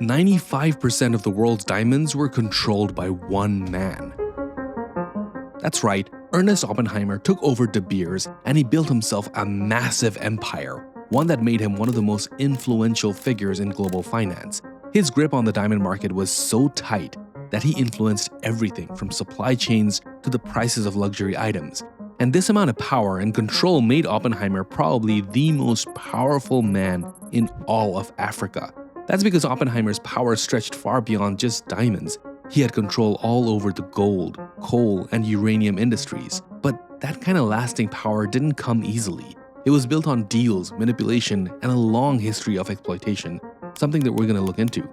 95% of the world's diamonds were controlled by one man. That's right, Ernest Oppenheimer took over De Beers and he built himself a massive empire, one that made him one of the most influential figures in global finance. His grip on the diamond market was so tight that he influenced everything from supply chains to the prices of luxury items. And this amount of power and control made Oppenheimer probably the most powerful man in all of Africa. That's because Oppenheimer's power stretched far beyond just diamonds. He had control all over the gold, coal, and uranium industries. But that kind of lasting power didn't come easily. It was built on deals, manipulation, and a long history of exploitation, something that we're going to look into.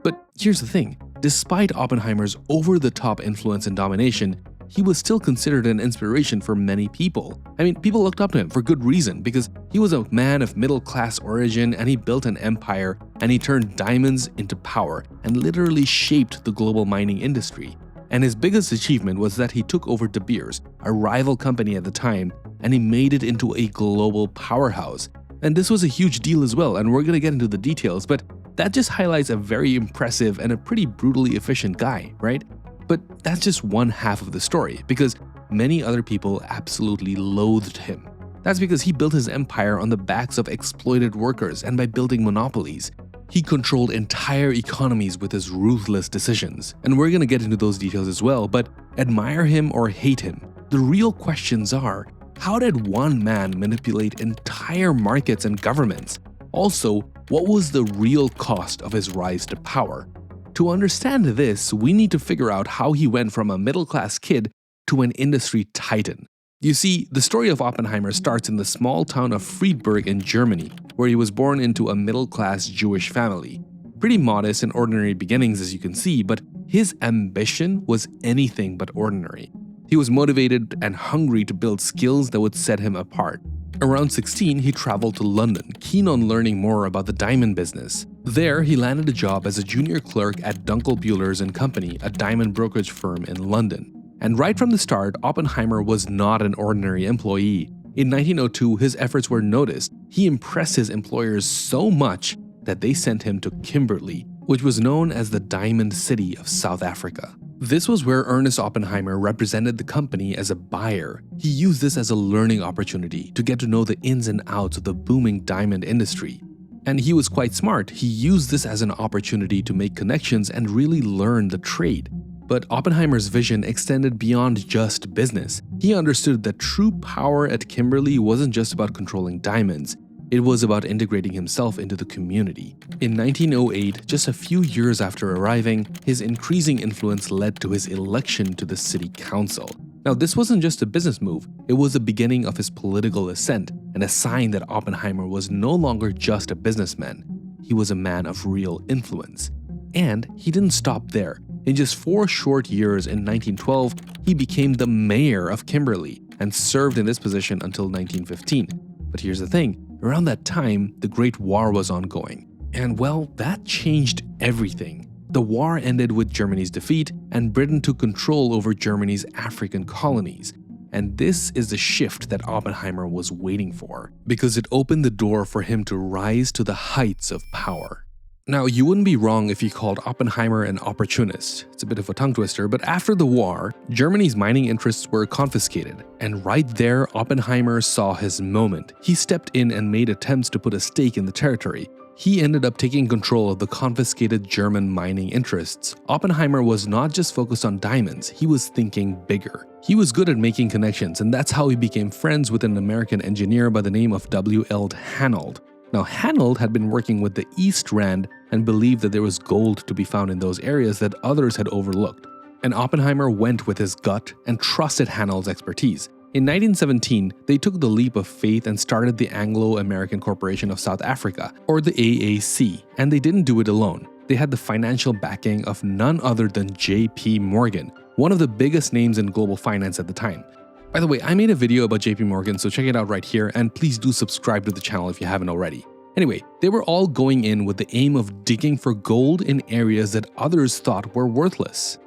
But here's the thing, despite Oppenheimer's over-the-top influence and domination, he was still considered an inspiration for many people. I mean, people looked up to him for good reason because he was a man of middle-class origin and he built an empire and he turned diamonds into power and literally shaped the global mining industry. And his biggest achievement was that he took over De Beers, a rival company at the time, and he made it into a global powerhouse. And this was a huge deal as well, and we're going to get into the details, but that just highlights a very impressive and a pretty brutally efficient guy, right? But that's just one half of the story, because many other people absolutely loathed him. That's because he built his empire on the backs of exploited workers and by building monopolies. He controlled entire economies with his ruthless decisions. And we're gonna get into those details as well, but admire him or hate him, the real questions are, how did one man manipulate entire markets and governments? Also, what was the real cost of his rise to power? To understand this, we need to figure out how he went from a middle-class kid to an industry titan. You see, the story of Oppenheimer starts in the small town of Friedberg in Germany, where he was born into a middle-class Jewish family. Pretty modest and ordinary beginnings, as you can see, but his ambition was anything but ordinary. He was motivated and hungry to build skills that would set him apart. Around 16, he traveled to London, keen on learning more about the diamond business. There, he landed a job as a junior clerk at Dunkel-Buhlers & Company, a diamond brokerage firm in London. And right from the start, Oppenheimer was not an ordinary employee. In 1902, his efforts were noticed. He impressed his employers so much that they sent him to Kimberley, which was known as the Diamond City of South Africa. This was where Ernest Oppenheimer represented the company as a buyer. He used this as a learning opportunity to get to know the ins and outs of the booming diamond industry. And he was quite smart. He used this as an opportunity to make connections and really learn the trade. But Oppenheimer's vision extended beyond just business. He understood that true power at Kimberley wasn't just about controlling diamonds. It was about integrating himself into the community. In 1908, just a few years after arriving, his increasing influence led to his election to the city council. Now, this wasn't just a business move, it was the beginning of his political ascent and a sign that Oppenheimer was no longer just a businessman. He was a man of real influence. And he didn't stop there. In just 4 short years in 1912, he became the mayor of Kimberley and served in this position until 1915. But here's the thing. Around that time, the Great War was ongoing. And well, that changed everything. The war ended with Germany's defeat, and Britain took control over Germany's African colonies. And this is the shift that Oppenheimer was waiting for, because it opened the door for him to rise to the heights of power. Now, you wouldn't be wrong if you called Oppenheimer an opportunist. It's a bit of a tongue twister, but after the war, Germany's mining interests were confiscated. And right there, Oppenheimer saw his moment. He stepped in and made attempts to put a stake in the territory. He ended up taking control of the confiscated German mining interests. Oppenheimer was not just focused on diamonds, he was thinking bigger. He was good at making connections, and that's how he became friends with an American engineer by the name of W.L. Hanold. Now, Hanold had been working with the East Rand and believed that there was gold to be found in those areas that others had overlooked. And Oppenheimer went with his gut and trusted Hanold's expertise. In 1917, they took the leap of faith and started the Anglo-American Corporation of South Africa, or the AAC, and they didn't do it alone. They had the financial backing of none other than J.P. Morgan, one of the biggest names in global finance at the time. By the way, I made a video about JP Morgan, so check it out right here, and please do subscribe to the channel if you haven't already. Anyway, they were all going in with the aim of digging for gold in areas that others thought were worthless.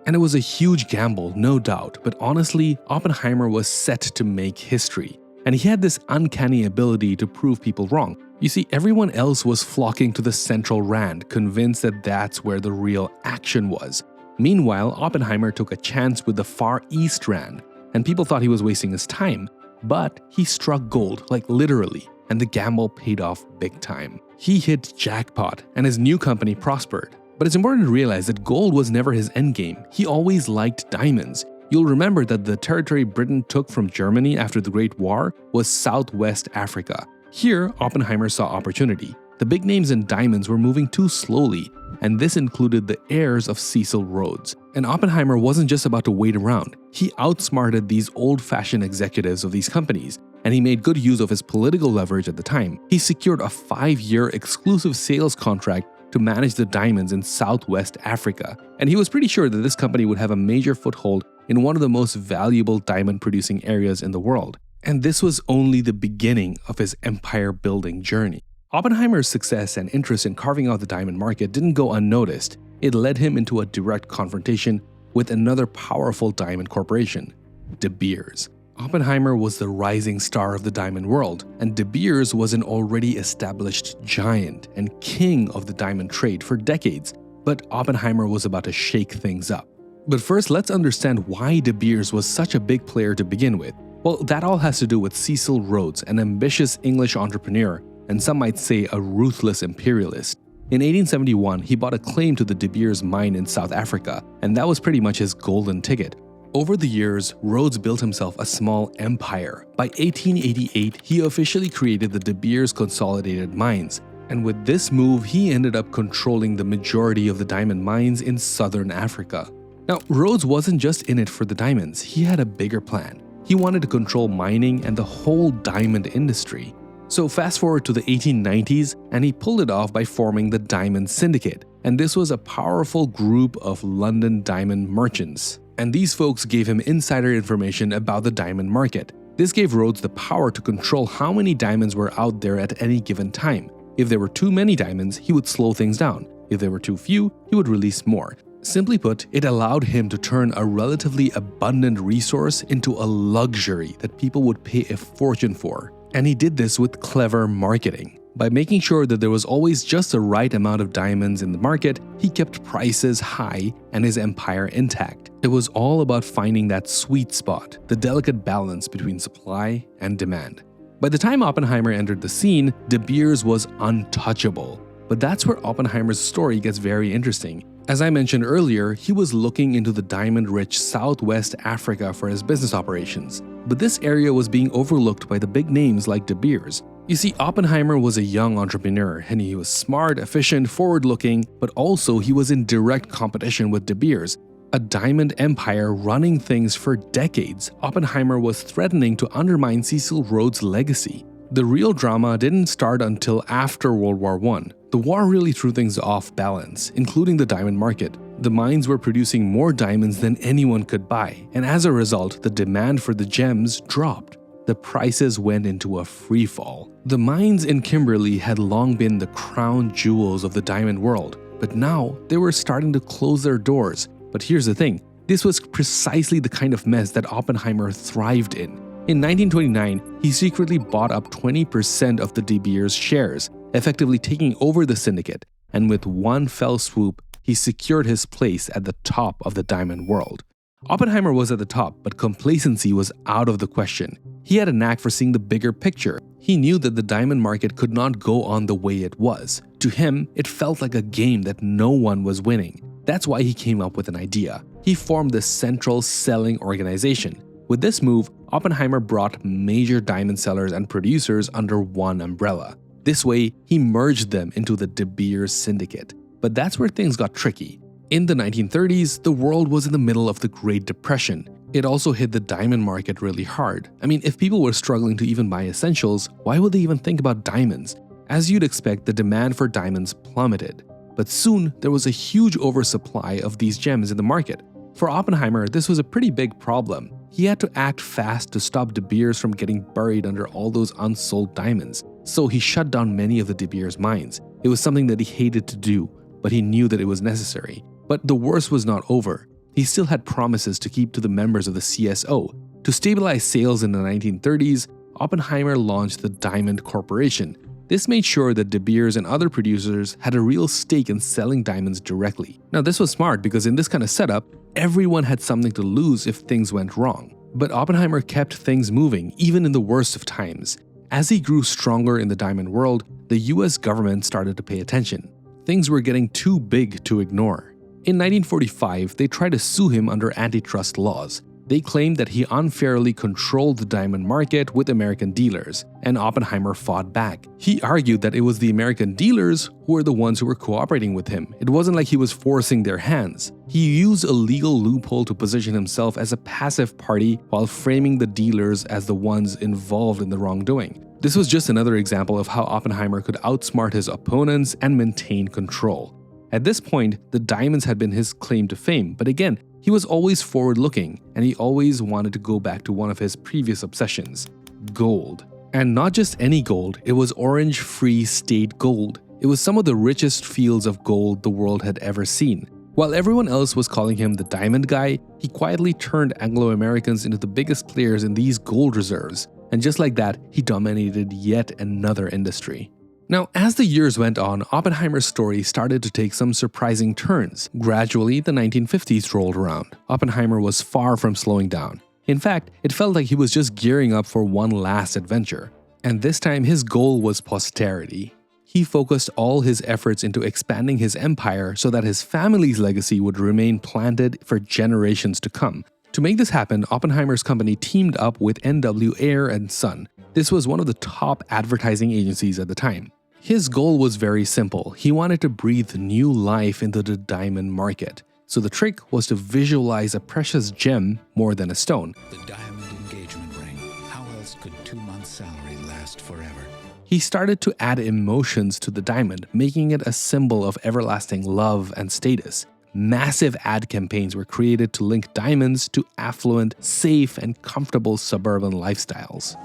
And it was a huge gamble, no doubt, but honestly, Oppenheimer was set to make history. and he had this uncanny ability to prove people wrong. You see, everyone else was flocking to the central Rand, convinced that that's where the real action was. Meanwhile, Oppenheimer took a chance with the Far East Rand, and people thought he was wasting his time. But he struck gold, like literally, and the gamble paid off big time. He hit jackpot, and his new company prospered. But it's important to realize that gold was never his endgame. He always liked diamonds. You'll remember that the territory Britain took from Germany after the Great War was Southwest Africa. Here, Oppenheimer saw opportunity. The big names in diamonds were moving too slowly, and this included the heirs of Cecil Rhodes. And Oppenheimer wasn't just about to wait around. He outsmarted these old-fashioned executives of these companies, and he made good use of his political leverage at the time. He secured a 5-year exclusive sales contract to manage the diamonds in Southwest Africa, and he was pretty sure that this company would have a major foothold in one of the most valuable diamond-producing areas in the world. And this was only the beginning of his empire-building journey. Oppenheimer's success and interest in carving out the diamond market didn't go unnoticed. It led him into a direct confrontation with another powerful diamond corporation, De Beers. Oppenheimer was the rising star of the diamond world, and De Beers was an already established giant and king of the diamond trade for decades. But Oppenheimer was about to shake things up. But first, let's understand why De Beers was such a big player to begin with. Well, that all has to do with Cecil Rhodes, an ambitious English entrepreneur, and some might say a ruthless imperialist. In 1871, he bought a claim to the De Beers mine in South Africa, and that was pretty much his golden ticket. Over the years, Rhodes built himself a small empire. By 1888, he officially created the De Beers Consolidated Mines, and with this move, he ended up controlling the majority of the diamond mines in southern Africa. Now, Rhodes wasn't just in it for the diamonds, he had a bigger plan. He wanted to control mining and the whole diamond industry. So fast forward to the 1890s, and he pulled it off by forming the Diamond Syndicate. And this was a powerful group of London diamond merchants. And these folks gave him insider information about the diamond market. This gave Rhodes the power to control how many diamonds were out there at any given time. If there were too many diamonds, he would slow things down. If there were too few, he would release more. Simply put, it allowed him to turn a relatively abundant resource into a luxury that people would pay a fortune for. And he did this with clever marketing. By making sure that there was always just the right amount of diamonds in the market, he kept prices high and his empire intact. It was all about finding that sweet spot, the delicate balance between supply and demand. By the time Oppenheimer entered the scene, De Beers was untouchable. But that's where Oppenheimer's story gets very interesting. As I mentioned earlier, he was looking into the diamond-rich Southwest Africa for his business operations. But this area was being overlooked by the big names like De Beers. You see, Oppenheimer was a young entrepreneur, and he was smart, efficient, forward-looking, but also he was in direct competition with De Beers, a diamond empire running things for decades. Oppenheimer was threatening to undermine Cecil Rhodes' legacy. The real drama didn't start until after World War I. The war really threw things off balance, including the diamond market. The mines were producing more diamonds than anyone could buy, and as a result, the demand for the gems dropped. The prices went into a free fall. The mines in Kimberley had long been the crown jewels of the diamond world, but now they were starting to close their doors. But here's the thing, this was precisely the kind of mess that Oppenheimer thrived in. In 1929, he secretly bought up 20% of the De Beers shares, effectively taking over the syndicate, and with one fell swoop, he secured his place at the top of the diamond world. Oppenheimer was at the top, but complacency was out of the question. He had a knack for seeing the bigger picture. He knew that the diamond market could not go on the way it was. To him, it felt like a game that no one was winning. That's why he came up with an idea. He formed the Central Selling Organization. With this move, Oppenheimer brought major diamond sellers and producers under one umbrella. This way, he merged them into the De Beers Syndicate. But that's where things got tricky. In the 1930s, the world was in the middle of the Great Depression. It also hit the diamond market really hard. I mean, if people were struggling to even buy essentials, why would they even think about diamonds? As you'd expect, the demand for diamonds plummeted. But soon, there was a huge oversupply of these gems in the market. For Oppenheimer, this was a pretty big problem. He had to act fast to stop De Beers from getting buried under all those unsold diamonds. So he shut down many of the De Beers mines. It was something that he hated to do, but he knew that it was necessary. But the worst was not over. He still had promises to keep to the members of the CSO. To stabilize sales in the 1930s, Oppenheimer launched the Diamond Corporation. This made sure that De Beers and other producers had a real stake in selling diamonds directly. Now, this was smart because in this kind of setup, everyone had something to lose if things went wrong. But Oppenheimer kept things moving, even in the worst of times. As he grew stronger in the diamond world, the US government started to pay attention. Things were getting too big to ignore. In 1945, they tried to sue him under antitrust laws. They claimed that he unfairly controlled the diamond market with American dealers, and Oppenheimer fought back. He argued that it was the American dealers who were the ones who were cooperating with him. It wasn't like he was forcing their hands. He used a legal loophole to position himself as a passive party while framing the dealers as the ones involved in the wrongdoing. This was just another example of how Oppenheimer could outsmart his opponents and maintain control. At this point, the diamonds had been his claim to fame, but again, he was always forward-looking, and he always wanted to go back to one of his previous obsessions: gold. And not just any gold, it was Orange Free State gold. It was some of the richest fields of gold the world had ever seen. While everyone else was calling him the diamond guy, he quietly turned Anglo-Americans into the biggest players in these gold reserves. And just like that, he dominated yet another industry. Now, as the years went on, Oppenheimer's story started to take some surprising turns. Gradually, the 1950s rolled around. Oppenheimer was far from slowing down. In fact, it felt like he was just gearing up for one last adventure. And this time, his goal was posterity. He focused all his efforts into expanding his empire so that his family's legacy would remain planted for generations to come. To make this happen, Oppenheimer's company teamed up with N.W. Ayer and Son. This was one of the top advertising agencies at the time. His goal was very simple. He wanted to breathe new life into the diamond market. So the trick was to visualize a precious gem more than a stone. The diamond engagement ring. How else could 2 months' salary last forever? He started to add emotions to the diamond, making it a symbol of everlasting love and status. Massive ad campaigns were created to link diamonds to affluent, safe, and comfortable suburban lifestyles.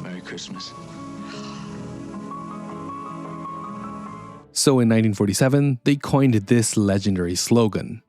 Merry Christmas. So in 1947, they coined this legendary slogan.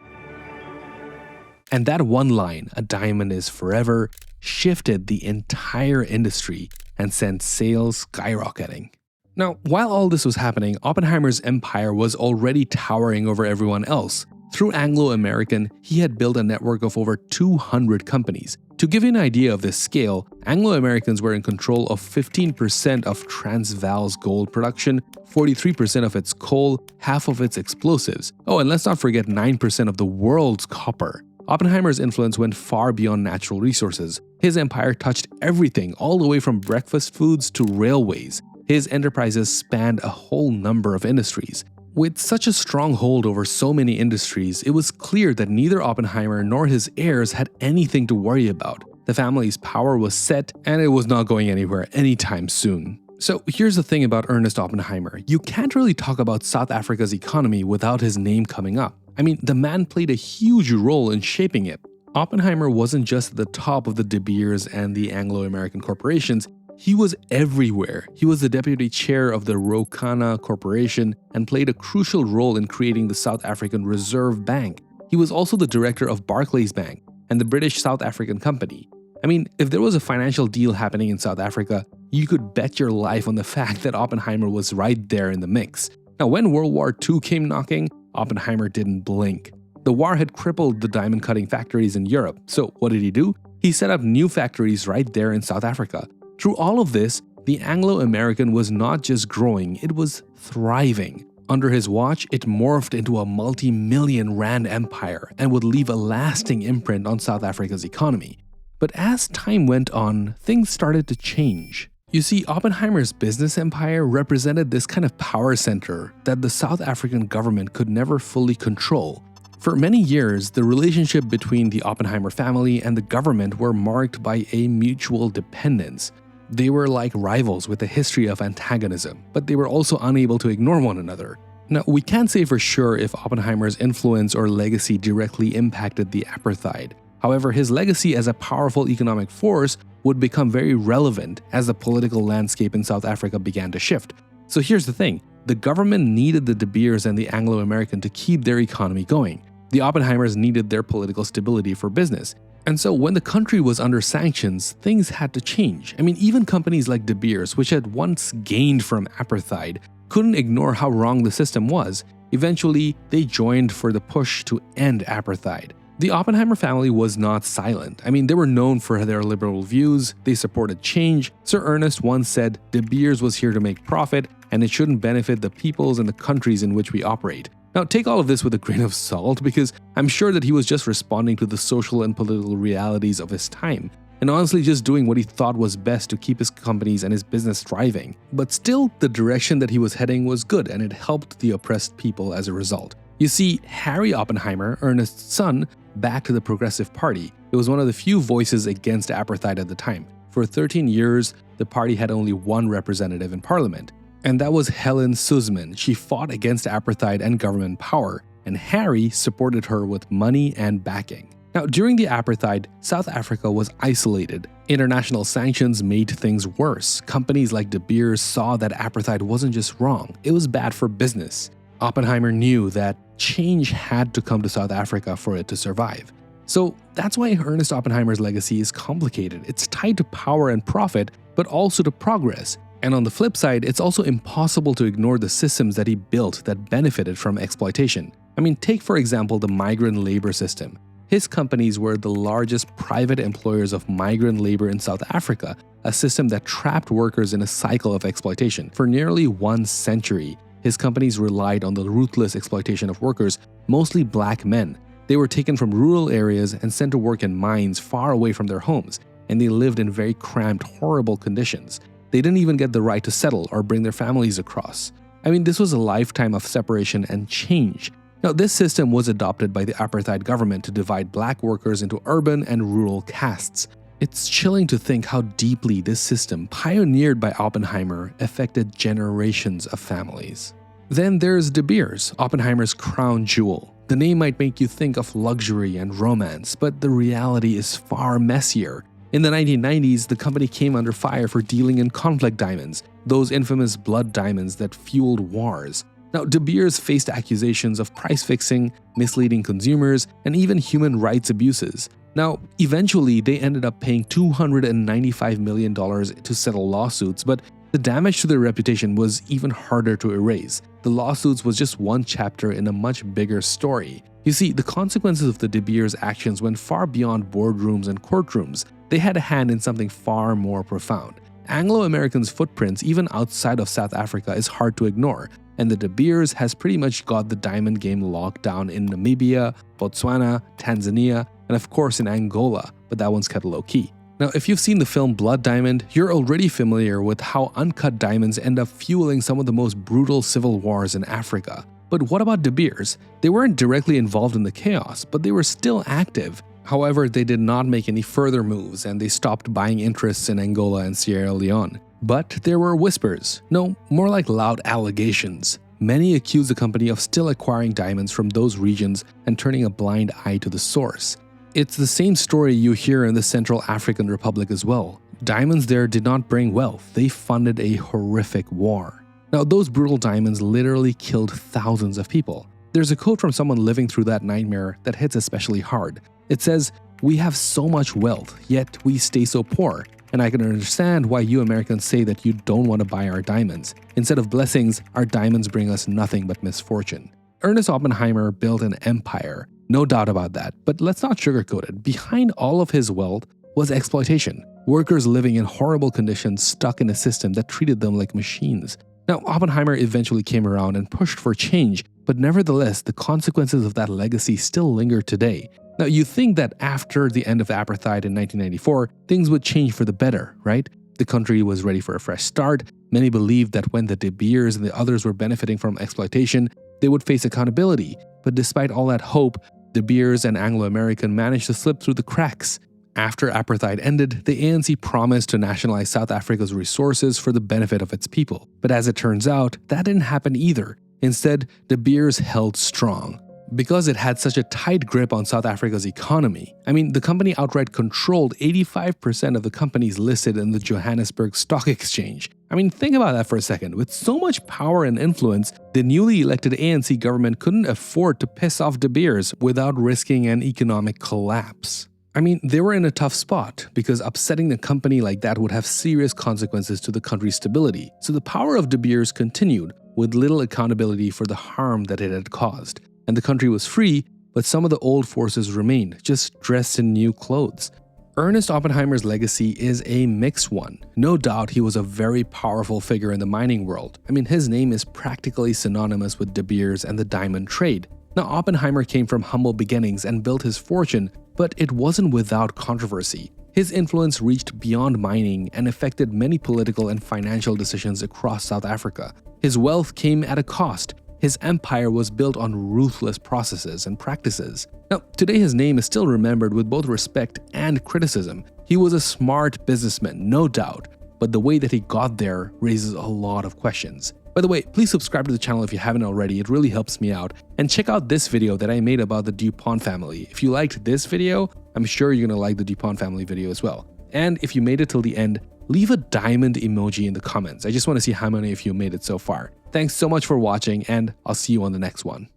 And that one line, "A diamond is forever," shifted the entire industry and sent sales skyrocketing. Now, while all this was happening, Oppenheimer's empire was already towering over everyone else. Through Anglo-American, he had built a network of over 200 companies. To give you an idea of this scale, Anglo-Americans were in control of 15% of Transvaal's gold production, 43% of its coal, half of its explosives. Oh, and let's not forget 9% of the world's copper. Oppenheimer's influence went far beyond natural resources. His empire touched everything, all the way from breakfast foods to railways. His enterprises spanned a whole number of industries. With such a strong hold over so many industries, it was clear that neither Oppenheimer nor his heirs had anything to worry about. The family's power was set, and it was not going anywhere anytime soon. So here's the thing about Ernest Oppenheimer. You can't really talk about South Africa's economy without his name coming up. I mean, the man played a huge role in shaping it. Oppenheimer wasn't just at the top of the De Beers and the Anglo-American corporations. He was everywhere. He was the deputy chair of the Rokana Corporation and played a crucial role in creating the South African Reserve Bank. He was also the director of Barclays Bank and the British South African Company. I mean, if there was a financial deal happening in South Africa, you could bet your life on the fact that Oppenheimer was right there in the mix. Now, when World War II came knocking, Oppenheimer didn't blink. The war had crippled the diamond cutting factories in Europe, so what did he do? He set up new factories right there in South Africa. Through all of this, the Anglo-American was not just growing, it was thriving. Under his watch, it morphed into a multi-million rand empire and would leave a lasting imprint on South Africa's economy. But as time went on, things started to change. You see, Oppenheimer's business empire represented this kind of power center that the South African government could never fully control. For many years, the relationship between the Oppenheimer family and the government were marked by a mutual dependence. They were like rivals with a history of antagonism, but they were also unable to ignore one another. Now, we can't say for sure if Oppenheimer's influence or legacy directly impacted the apartheid. However, his legacy as a powerful economic force would become very relevant as the political landscape in South Africa began to shift. So here's the thing, the government needed the De Beers and the Anglo-American to keep their economy going. The Oppenheimers needed their political stability for business. And so when the country was under sanctions, things had to change. I mean, even companies like De Beers, which had once gained from apartheid, couldn't ignore how wrong the system was. Eventually, they joined for the push to end apartheid. The Oppenheimer family was not silent. I mean, they were known for their liberal views, they supported change. Sir Ernest once said, De Beers was here to make profit, and it shouldn't benefit the peoples and the countries in which we operate. Now, take all of this with a grain of salt, because I'm sure that he was just responding to the social and political realities of his time, and honestly just doing what he thought was best to keep his companies and his business thriving. But still, the direction that he was heading was good, and it helped the oppressed people as a result. You see, Harry Oppenheimer, Ernest's son, backed the Progressive Party. It was one of the few voices against apartheid at the time. For 13 years, the party had only one representative in parliament, and that was Helen Suzman. She fought against apartheid and government power, and Harry supported her with money and backing. Now, during the apartheid, South Africa was isolated. International sanctions made things worse. Companies like De Beers saw that apartheid wasn't just wrong, it was bad for business. Oppenheimer knew that change had to come to South Africa for it to survive. So that's why Ernest Oppenheimer's legacy is complicated. It's tied to power and profit, but also to progress. And on the flip side, it's also impossible to ignore the systems that he built that benefited from exploitation. I mean, take for example the migrant labor system. His companies were the largest private employers of migrant labor in South Africa, a system that trapped workers in a cycle of exploitation. For nearly 1 century, his companies relied on the ruthless exploitation of workers, mostly black men. They were taken from rural areas and sent to work in mines far away from their homes, and they lived in very cramped, horrible conditions. They didn't even get the right to settle or bring their families across. I mean, this was a lifetime of separation and change. Now, this system was adopted by the apartheid government to divide black workers into urban and rural castes. It's chilling to think how deeply this system, pioneered by Oppenheimer, affected generations of families. Then there's De Beers, Oppenheimer's crown jewel. The name might make you think of luxury and romance, but the reality is far messier. In the 1990s, the company came under fire for dealing in conflict diamonds, those infamous blood diamonds that fueled wars. Now, De Beers faced accusations of price fixing, misleading consumers, and even human rights abuses. Now, eventually, they ended up paying $295 million to settle lawsuits, but the damage to their reputation was even harder to erase. The lawsuits was just one chapter in a much bigger story. You see, the consequences of the De Beers actions went far beyond boardrooms and courtrooms. They had a hand in something far more profound. Anglo-Americans' footprints, even outside of South Africa, is hard to ignore, and the De Beers has pretty much got the diamond game locked down in Namibia, Botswana, Tanzania, and of course in Angola, but that one's kept low-key. Now, if you've seen the film Blood Diamond, you're already familiar with how uncut diamonds end up fueling some of the most brutal civil wars in Africa. But what about De Beers? They weren't directly involved in the chaos, but they were still active. However, they did not make any further moves, and they stopped buying interests in Angola and Sierra Leone. But there were whispers. No, more like loud allegations. Many accused the company of still acquiring diamonds from those regions and turning a blind eye to the source. It's the same story you hear in the Central African Republic as well. Diamonds there did not bring wealth, they funded a horrific war. Now, those brutal diamonds literally killed thousands of people. There's a quote from someone living through that nightmare that hits especially hard. It says, "We have so much wealth, yet we stay so poor. And I can understand why you Americans say that you don't want to buy our diamonds. Instead of blessings, our diamonds bring us nothing but misfortune." Ernest Oppenheimer built an empire, no doubt about that, but let's not sugarcoat it. Behind all of his wealth was exploitation. Workers living in horrible conditions stuck in a system that treated them like machines. Now, Oppenheimer eventually came around and pushed for change, but nevertheless, the consequences of that legacy still linger today. Now, you think that after the end of apartheid in 1994, things would change for the better, right? The country was ready for a fresh start. Many believed that when the De Beers and the others were benefiting from exploitation, they would face accountability. But despite all that hope, De Beers and Anglo-American managed to slip through the cracks. After apartheid ended, the ANC promised to nationalize South Africa's resources for the benefit of its people. But as it turns out, that didn't happen either. Instead, De Beers held strong. Because it had such a tight grip on South Africa's economy. I mean, the company outright controlled 85% of the companies listed in the Johannesburg Stock Exchange. I mean, think about that for a second. With so much power and influence, the newly elected ANC government couldn't afford to piss off De Beers without risking an economic collapse. I mean, they were in a tough spot because upsetting the company like that would have serious consequences to the country's stability. So the power of De Beers continued with little accountability for the harm that it had caused. And the country was free, but some of the old forces remained, just dressed in new clothes. Ernest Oppenheimer's legacy is a mixed one. No doubt he was a very powerful figure in the mining world. I mean, his name is practically synonymous with De Beers and the diamond trade. Now, Oppenheimer came from humble beginnings and built his fortune, but it wasn't without controversy. His influence reached beyond mining and affected many political and financial decisions across South Africa. His wealth came at a cost. His empire was built on ruthless processes and practices. Now, today his name is still remembered with both respect and criticism. He was a smart businessman, no doubt, but the way that he got there raises a lot of questions. By the way, please subscribe to the channel if you haven't already, it really helps me out. And check out this video that I made about the DuPont family. If you liked this video, I'm sure you're gonna like the DuPont family video as well. And if you made it till the end, leave a diamond emoji in the comments. I just want to see how many of you made it so far. Thanks so much for watching, and I'll see you on the next one.